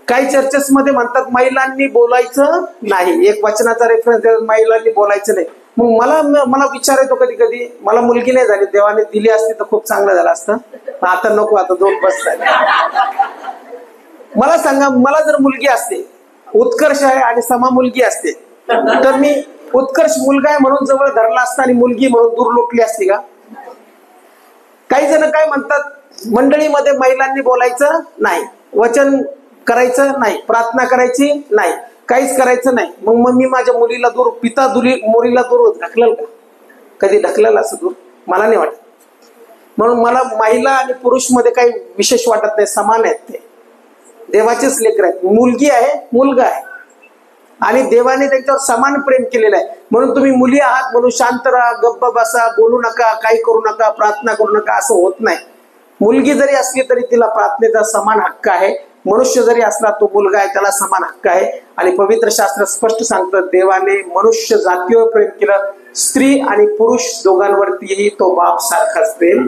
काही चर्चेस मध्ये म्हणतात महिलांनी बोलायचं नाही. एक वचनाचा रेफरन्स, महिलांनी बोलायचं नाही. मग मला विचार येतो कधी कधी, मला मुलगी नाही झाली, देवाने दिली असती तर खूप चांगलं झालं असतं. आता नको, आता 2 बस झाले. मला सांगा, मला जर मुलगी असते, उत्कर्ष आहे आणि समा मुलगी असते, तर मी उत्कर्ष मुलगा आहे म्हणून जवळ धरला असता आणि मुलगी म्हणून दूर लोटली असती का? काही जण काय म्हणतात, मंडळीमध्ये महिलांनी बोलायचं नाही, वचन करायचं नाही, प्रार्थना करायची नाही, काहीच करायचं नाही. मग मी माझ्या मुलीला दूर, मुलीला दूर ढकलेल का? कधी ढकलेल असं दूर? मला नाही वाटत. म्हणून मला महिला आणि पुरुष मध्ये काही विशेष वाटत नाही, समान आहेत. ते देवाचेच लेकर आहेत. मुलगी आहे, मुलगा आहे, आणि देवाने त्यांच्यावर समान प्रेम केलेलं आहे. म्हणून तुम्ही मुली आहात म्हणून शांत राहा, गप्प बसा, बोलू नका, काही करू नका, प्रार्थना करू नका, असं होत नाही. मुलगी जरी असली तरी तिला प्रार्थनेचा समान हक्क आहे. मनुष्य जरी असला, तो मुलगा आहे, त्याला समान हक्क आहे. आणि पवित्र शास्त्र स्पष्ट सांगतं, देवाने मनुष्य जातीवर प्रेम केलं, स्त्री आणि पुरुष दोघांवरतीही तो बाप सारखाच प्रेम,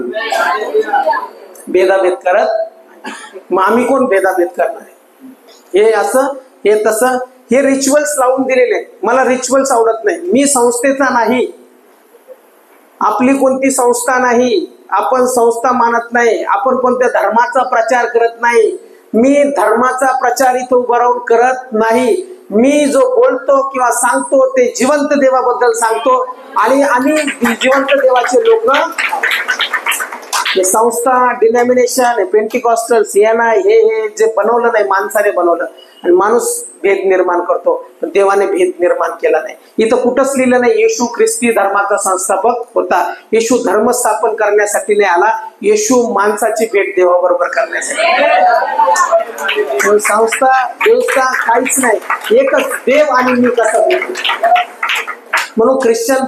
भेदाभेद करत. मग आम्ही कोण भेदाभेद करणार आहे? हे असं, हे तसं, हे रिच्युअल्स लावून दिलेले. मला रिच्युअल्स आवडत नाही. मी संस्थेचा नाही, आपली कोणती संस्था नाही, आपण संस्था मानत नाही, आपण कोणत्या धर्माचा प्रचार करत नाही. मी धर्माचा प्रचार इथं उभं राहून करत नाही. मी जो बोलतो किंवा सांगतो ते जिवंत देवाबद्दल सांगतो. आणि आम्ही जिवंत देवाचे लोक, हे संस्था, डिनॉमिनेशन, पेंटिकॉस्टल्स यांना हे जे बनवलं नाही, माणसाने बनवलं आणि माणूस भेद निर्माण करतो, पण देवाने भेद निर्माण केला नाही. इथं कुठंच लिहिलं नाही येशू ख्रिस्ती धर्माचा संस्थापक होता. येशू धर्म स्थापन करण्यासाठी नाही आला, येशू माणसाची भेट देवाबरोबर करण्यासाठी. संस्था देवस्थान काहीच नाही, एकच देव आणि मी कसा भेटू. म्हणून ख्रिश्चन